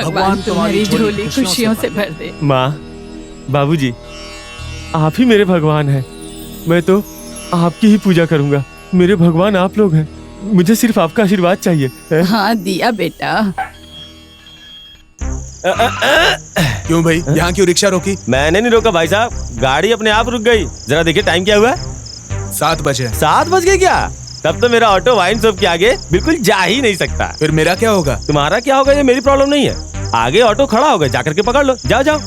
भगवान तुम्हारी झोली खुशियों से भर दे। माँ, बाबूजी, आप ही मेरे भगवान हैं। मैं तो आपकी ही पूजा करूंगा। मेरे भगवान आप लोग हैं। मुझे सिर्फ आपका आशीर्वाद चाहिए। हाँ दिया बेटा। क्यों भाई, यहाँ क्यों रिक्शा रोकी? मैंने नहीं रोका भाई साहब, गाड़ी अपने आप रुक गई। जरा देखिए टाइम क्या हुआ। 7 बजे। 7 बज गए क्या? तब तो मेरा ऑटो वाइन शॉप के आगे बिल्कुल जा ही नहीं सकता। फिर मेरा क्या होगा? तुम्हारा क्या होगा ये मेरी प्रॉब्लम नहीं है। आगे ऑटो खड़ा होगा, जाकर के पकड़ लो। जाओ जाओ।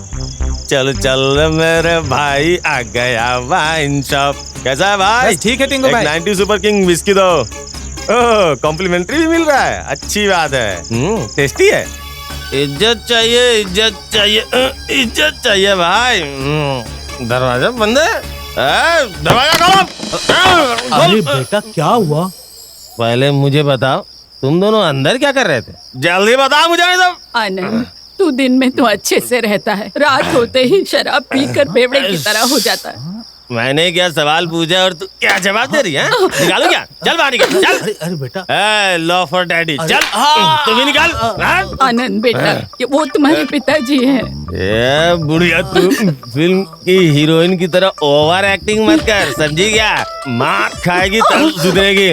चल चल मेरे भाई, आ गया वाइन शॉप। कैसा है भाई? ठीक है टिंगो भाई। 90 सुपर किंग विस्की दो। ओह, कॉम्प्लीमेंटरी भी मिल रहा है। अच्छी बात है। टेस्टी है। इज्जत चाहिए, इज्जत चाहिए, इज्जत चाहिए भाई। दरवाजा बंद है। दरवाजा खोलो। अरे बेटा क्या हुआ? पहले मुझे बताओ, तुम दोनों अंदर क्या कर रहे थे? जल्दी बताओ मुझे। आनंद, तू दिन में तो अच्छे से रहता है, रात होते ही शराब पीकर बेवड़े की तरह हो जाता है। मैंने क्या सवाल पूछा और तू क्या जवाब दे रही है? निकालो क्या? चल बाहर निकल। चल। अरे बेटा, लॉ फॉर डैडी। चल तू भी निकाल। आनंद बेटा, ये वो तुम्हारे पिताजी हैं। ये बुढ़िया, तू फिल्म की हीरोइन की तरह ओवर एक्टिंग मत कर, समझी क्या? मार खाएगी तब सुधरेगी।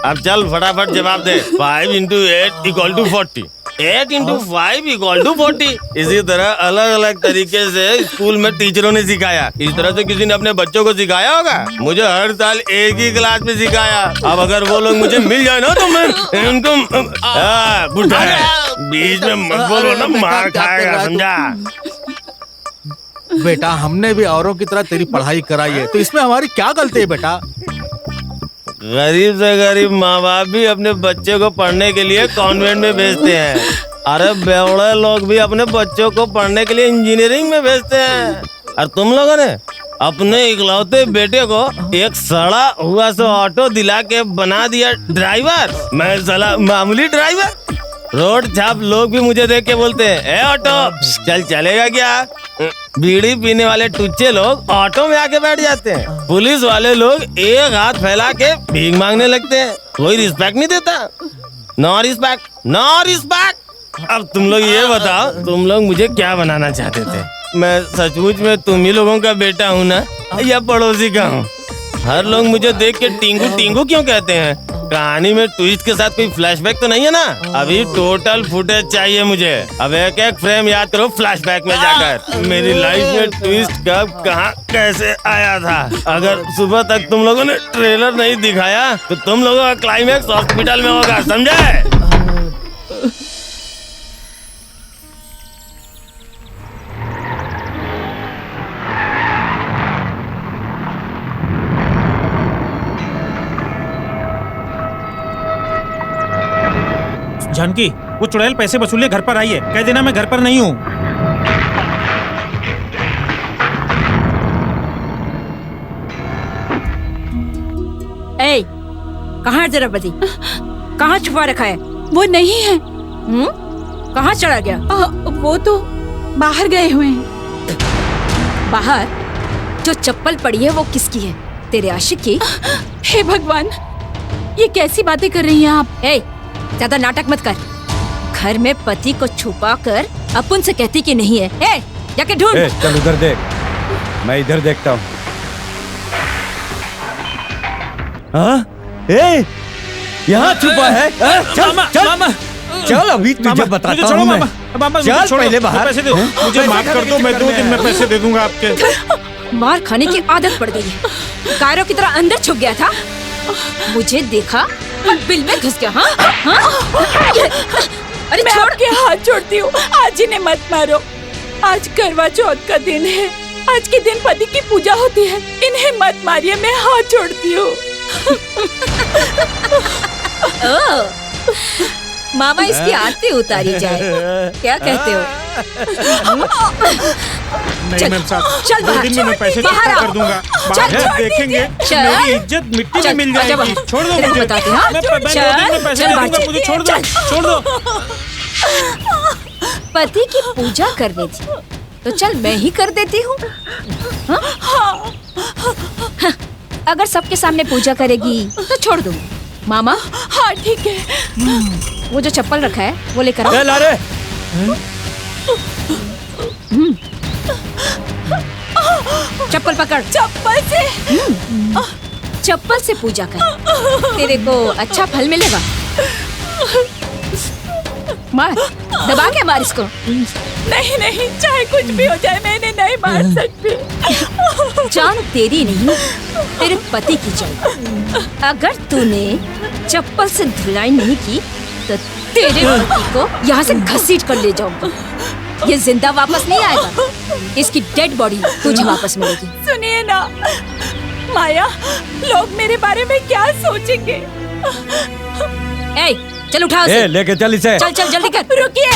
अब चल फटाफट जवाब दे। 5 into 8 = 40। 8 into 5 = 40। इसी तरह अलग अलग तरीके से स्कूल में टीचरों ने सिखाया। इस तरह से किसी ने अपने बच्चों को सिखाया होगा? मुझे हर साल एक ही क्लास में सिखाया। अब अगर वो लोग मुझे मिल जाए ना तो मैं इनको बुढ़ा है बीच में मत बोलो ना, मार खाएगा, समझा? बेटा हमने भी औरों की तरह तेरी पढ़ाई कराई है, तो इसमें हमारी क्या गलती है बेटा? गरीब से गरीब माँ बाप भी अपने बच्चे को पढ़ने के लिए कॉन्वेंट में भेजते हैं। अरे बेवड़े लोग भी अपने बच्चों को पढ़ने के लिए इंजीनियरिंग में भेजते हैं। और तुम लोगों ने अपने इकलौते बेटे को एक सड़ा हुआ सा ऑटो दिला के बना दिया ड्राइवर। मैं साला मामूली ड्राइवर। रोड छाप लोग भी मुझे देख के बोलते हैं, ए ऑटो चल चलेगा क्या? बीड़ी पीने वाले टुच्चे लोग ऑटो में आके बैठ जाते हैं। पुलिस वाले लोग एक हाथ फैला के भीख मांगने लगते हैं। कोई रिस्पेक्ट नहीं देता। No respect, no respect. अब तुम लोग ये बताओ, तुम लोग मुझे क्या बनाना चाहते थे? मैं सचमुच में तुम ही लोगों का बेटा हूँ ना, या पड़ोसी का हूँ? हर लोग मुझे देख के टिंगू टिंगू क्यों कहते हैं? कहानी में ट्विस्ट के साथ कोई फ्लैशबैक तो नहीं है ना? अभी टोटल फुटेज चाहिए मुझे। अब एक एक फ्रेम याद करो फ्लैशबैक में जाकर। मेरी लाइफ में ट्विस्ट कब, कहाँ, कैसे आया था? अगर सुबह तक तुम लोगों ने ट्रेलर नहीं दिखाया तो तुम लोगों का क्लाइमैक्स हॉस्पिटल में होगा, समझे? जानकी, वो चुड़ैल पैसे वसूलने घर पर आई है। कह देना मैं घर पर नहीं हूँ। ए, कहाँ है तेरा पति? कहाँ छुपा रखा है? वो नहीं है। कहाँ चला गया? वो तो बाहर गए हुए हैं। बाहर? जो चप्पल पड़ी है वो किसकी है? तेरे आशिक की? हे भगवान, ये कैसी बातें कर रही हैं आप? ए, ज्यादा नाटक मत कर। घर में पति को छुपा कर अपन से कहती कि नहीं है। ए, जाके ढूंढ। चल उधर देख, मैं इधर देखता हूँ। हाँ? यहाँ छुपा है? चल चल चल, अभी तुझे बताता हूँ मैं। चल पहले बाहर। पैसे दो, मुझे माफ कर दो, मैं 2 दिन में पैसे दे दूंगा आपके। मार खाने की आदत पड़ गई है। कायरों की तरह अंदर छुप गया था, मुझे देखा और बिल में घुस गया। हाँ? अरे मैं आपके हाथ जोड़ती हूँ, आज इन्हें मत मारो। आज करवा चौथ का दिन है। आज के दिन पति की पूजा होती है। इन्हें मत मारिए, मैं हाथ जोड़ती हूँ। मामा इसकी आरती उतारी जाए, क्या कहते हो? नहीं मैम साहब, चल 2 दिन में मैं पैसे चुकता कर दूंगा। बाद में देखेंगे, मेरी इज्जत मिट्टी में मिल जाएगी। छोड़ दो मुझे। बताते हैं। मैं 2 दिन में पैसे दे दूंगा, मुझे छोड़ दो, छोड़ दो। पति की पूजा करनी थी तो चल मैं ही कर देती हूँ। अगर सबके सामने पूजा करेगी तो छोड़ दूँ। मामा? हाँ ठीक है। वो जो चप्पल रखा है वो लेकर आओ। ला रे, चप्पल पकड़। चप्पल से चप्पल से पूजा कर, तेरे को अच्छा फल मिलेगा। मार, दबा के मार इसको। नहीं नहीं, चाहे कुछ भी हो जाए मैं इन्हें नहीं मार सकती। जान तेरी नहीं, तेरे पति की जान। अगर तूने चप्पल से धुलाई नहीं की तो तेरे पति को यहाँ से घसीट कर ले जाऊंगा। ये जिंदा वापस नहीं आएगा, इसकी डेड बॉडी तुझे वापस मिलेगी। सुनिए ना माया, लोग मेरे बारे में क्या सोचेंगे? ए, चल उठा उसे। लेके चल इसे। चल चल जल्दी कर। रुकिए,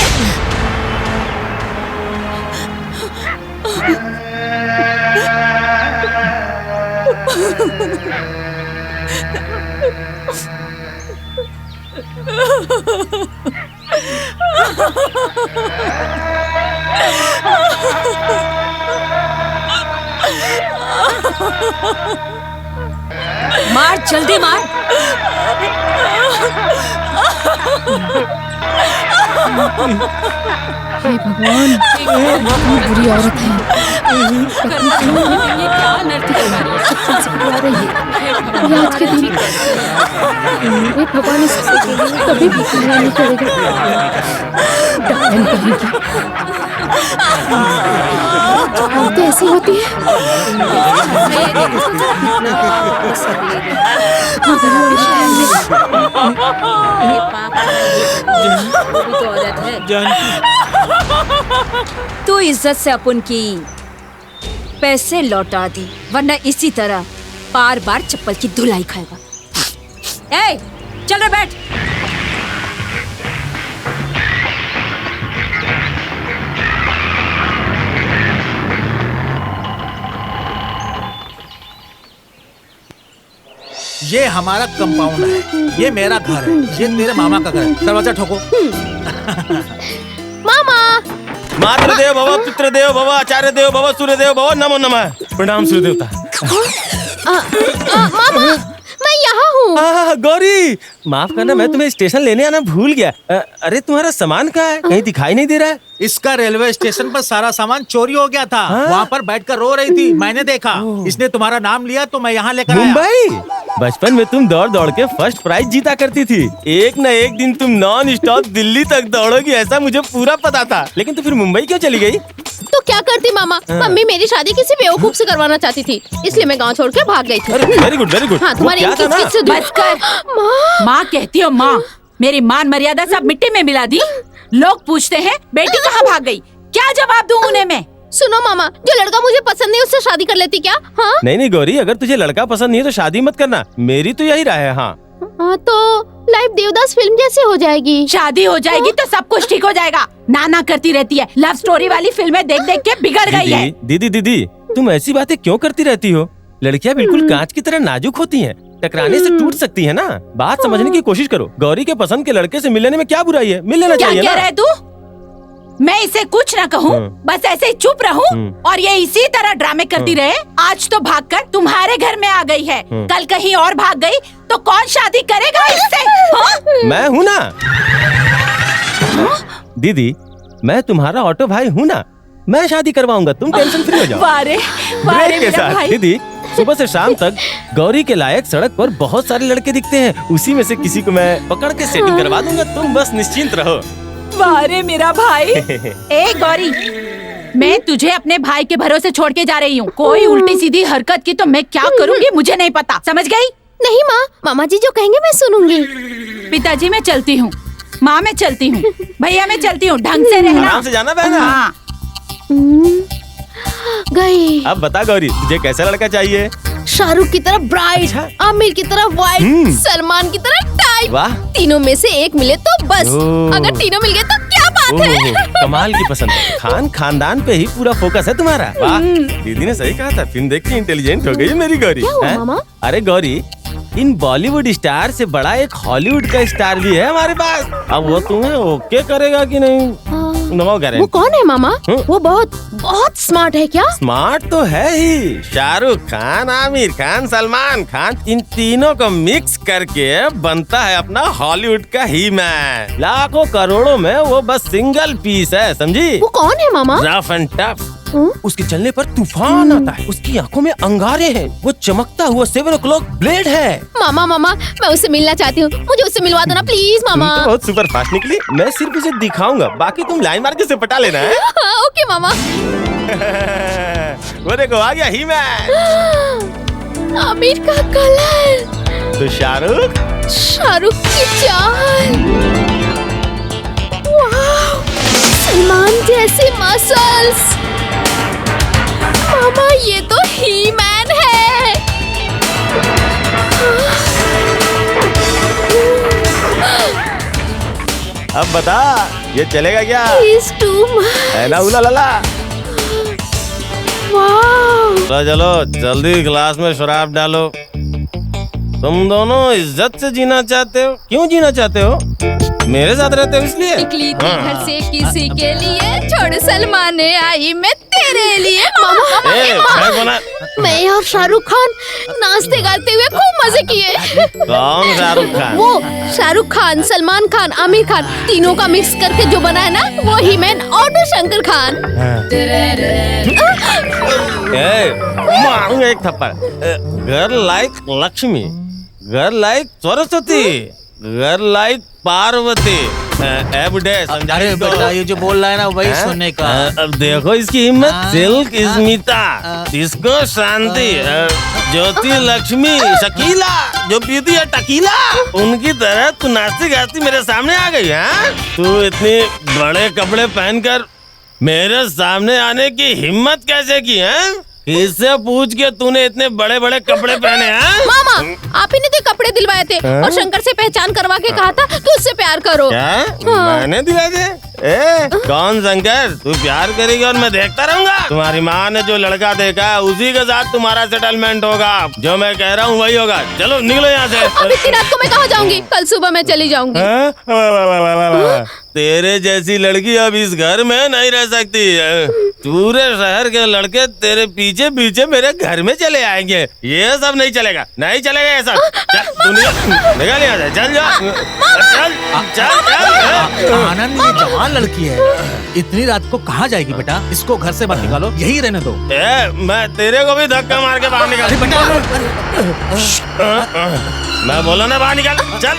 मार, जल्दी मार। हे भगवान, इतनी बुरी औरत है। ये क्या नर्क बुला रही है। ये आज के दिन हे भगवान, इससे कभी भी बुरा नहीं करेगा। डायन कहेगी। औरतें ऐसी होती है। तू इज्जत से अपन की पैसे लौटा दी, वरना इसी तरह बार बार चप्पल की धुलाई खाएगा। ए, चल रे बैठ। ये हमारा कंपाउंड है, ये मेरा घर है, ये तेरे मामा का घर है। दरवाजा ठोको। मामा, मातृदेव भव, पितृदेव भव, आचार्य देव भव, सूर्यदेव भव, नमो नमः। प्रणाम सूर्य देवता। मामा, मैं यहाँ हूँ। गौरी, माफ करना, मैं तुम्हें स्टेशन लेने आना भूल गया। अरे तुम्हारा सामान कहाँ है? कहीं दिखाई नहीं दे रहा है। इसका रेलवे स्टेशन पर सारा सामान चोरी हो गया था। वहाँ पर बैठकर रो रही थी, मैंने देखा। इसने तुम्हारा नाम लिया तो मैं यहाँ लेकर आया। मुंबई, बचपन में तुम दौड़ दौड़ के फर्स्ट प्राइज जीता करती थी। एक न एक दिन तुम नॉन स्टॉप दिल्ली तक दौड़ोगी, ऐसा मुझे पूरा पता था। लेकिन तू फिर मुंबई क्यों चली गई? तो क्या करती मामा, मम्मी मेरी शादी किसी बेवकूफ से करवाना चाहती थी, इसलिए मैं गांव छोड़ के भाग गई थी। Very good very good. हाँ, तुम्हारी इन किस से बस कर। माँ कहती हो माँ, मेरी मान मर्यादा सब मिट्टी में मिला दी। लोग पूछते हैं बेटी कहाँ भाग गई, क्या जवाब दूं उन्हें मैं? सुनो मामा, जो लड़का मुझे पसंद नहीं उससे शादी कर लेती क्या? हाँ नहीं गौरी, अगर तुझे लड़का पसंद नहीं है तो शादी मत करना। मेरी तो यही राय है। हाँ तो लाइव देवदास फिल्म जैसी हो जाएगी। शादी हो जाएगी तो सब कुछ ठीक हो जाएगा। नाना करती रहती है, लव स्टोरी वाली फिल्में देख देख के बिगड़ गई है। दीदी तुम ऐसी बातें क्यों करती रहती हो? लड़कियां बिल्कुल कांच की तरह नाजुक होती हैं, टकराने से टूट सकती है ना। बात समझने की कोशिश करो। गौरी के पसंद के लड़के से मिलने में क्या बुराई है? मिल लेना चाहिए ना। क्या कह रहे तू? मैं इसे कुछ न कहूँ, बस ऐसे ही चुप रहूँ और ये इसी तरह ड्रामे करती रहे। आज तो भागकर तुम्हारे घर में आ गई है, कल कहीं और भाग गई तो कौन शादी करेगा इससे? हाँ? मैं हूँ ना दीदी, मैं तुम्हारा ऑटो भाई हूँ ना, मैं शादी करवाऊंगा, तुम टेंशन फ्री हो जाओ। वारे ब्रेक के साथ दीदी, सुबह से शाम तक गौरी के लायक सड़क पर बहुत सारे लड़के दिखते हैं, उसी में से किसी को मैं पकड़ के सेटिंग करवा दूंगा। तुम बस निश्चिंत रहो। वारे मेरा भाई। ए गौरी, मैं तुझे अपने भाई के भरोसे छोड़ के जा रही हूँ। कोई उल्टी सीधी हरकत की तो मैं क्या करूँगी मुझे नहीं पता, समझ गई? नहीं माँ, मामा जी जो कहेंगे मैं सुनूंगी। पिताजी मैं चलती हूँ, माँ मैं चलती हूँ, भैया मैं चलती हूँ, ढंग से रहना। आराम से जाना बहना। हाँ। गई। अब बता गौरी, तुझे कैसा लड़का चाहिए? शाहरुख की तरह ब्राइट, आमिर की तरह वाइट, सलमान की तरह टाइप। वाह, तीनों में से एक मिले तो बस। अगर तीनों मिल गए तो क्या बात है? कमाल की पसंद है। खानदान पे ही पूरा फोकस है तुम्हारा। वाह, दीदी ने सही कहा था, फिल्म देख के इंटेलिजेंट हो गई मेरी गौरी। क्या हुआ मामा? अरे गौरी, इन बॉलीवुड स्टार से बड़ा एक हॉलीवुड का स्टार भी है हमारे पास। अब वो तुम्हें ओके करेगा कि नहीं? नो वो गारंटी। कौन है मामा? वो बहुत बहुत स्मार्ट है क्या? स्मार्ट तो है ही। शाहरुख खान, आमिर खान, सलमान खान, इन तीनों को मिक्स करके बनता है अपना हॉलीवुड का ही मैन। लाखों करोड़ों में वो बस सिंगल पीस है, समझी? वो कौन है मामा? Rough and tough. उसके चलने पर तूफान आता है। उसकी आंखों में अंगारे हैं। वो चमकता हुआ 7 o'clock ब्लेड है। मामा मामा मैं उससे मिलना चाहती हूँ, मुझे उससे मिलवा दो ना प्लीज मामा। तुम तो बहुत सुपर फास्ट निकली। मैं सिर्फ उसे दिखाऊंगा, बाकी तुम लाइन मार के उसे पटा लेना है। हाँ, ओके मामा। वो देखो आ गया ही मैन। आमिर का कलर, तो शाहरुख की चाल, वाह, सलमान जैसे मसल्स। मामा ये तो ही मैन है। अब बता ये चलेगा क्या? He's too much. है ना उला लला। वाह, चलो जल्दी ग्लास में शराब डालो। तुम दोनों इज्जत से जीना चाहते हो? क्यों जीना चाहते हो? मेरे साथ रहते हो इसलिए? निकली थी घर से किसी के लिए, छोड़ सलमान आई मैं तेरे लिए। मामा मैं बोला मैं और शाहरुख खान नाचते गाते हुए खूब मजे किए। कौन शाहरुख खान? वो शाहरुख खान, सलमान खान, आमिर खान, तीनों का मिक्स करके जो बना है ना, वो ही मैन ऑटो शंकर खान। मारूंगा एक थप्पड़। Girl like Lakshmi, girl like Saraswati, girl like Parvati. Everyday समझा? अरे बेटा ये जो बोल रहा है ना वही सुनने का। अब देखो इसकी हिम्मत। सिल्क स्मिता, इसको शांति, ज्योति लक्ष्मी, शकीला जो पीती है टकीला, उनकी तरह तू नाचती गाती मेरे सामने आ गई है। तू इतनी बड़े कपड़े पहनकर मेरे सामने आने की हिम्मत कैसे की है? किससे पूछ के तूने इतने बड़े बड़े कपड़े पहने हैं? मामा आप ही ने तो कपड़े दिलवाए थे और शंकर से पहचान करवा के कहा था कि उससे प्यार करो। क्या मैंने दिलाए थे? कौन शंकर? तू प्यार करेगी और मैं देखता रहूंगा? तुम्हारी माँ ने जो लड़का देखा है उसी के साथ तुम्हारा सेटलमेंट होगा। जो मैं कह रहा हूँ वही होगा। चलो निकलो यहाँ से। अब इतनी रात को मैं कहाँ जाऊंगी? कल सुबह मैं चली जाऊंगी। तेरे जैसी लड़की अब इस घर में नहीं रह सकती। पूरे शहर के लड़के तेरे पीछे पीछे मेरे घर में चले आएंगे। ये सब नहीं चलेगा, नहीं चलेगा ये सब। चल तू निकल यहाँ से। चल जा, चल चल। आनंद ये जवान लड़की है, इतनी रात को कहाँ जाएगी बेटा? इसको घर से बाहर निकालो, यही रहने दो। मैं तेरे को भी धक्का मार के बाहर निकाल। मैं बोला ना बाहर निकल। चल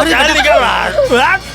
चल निकल बाहर।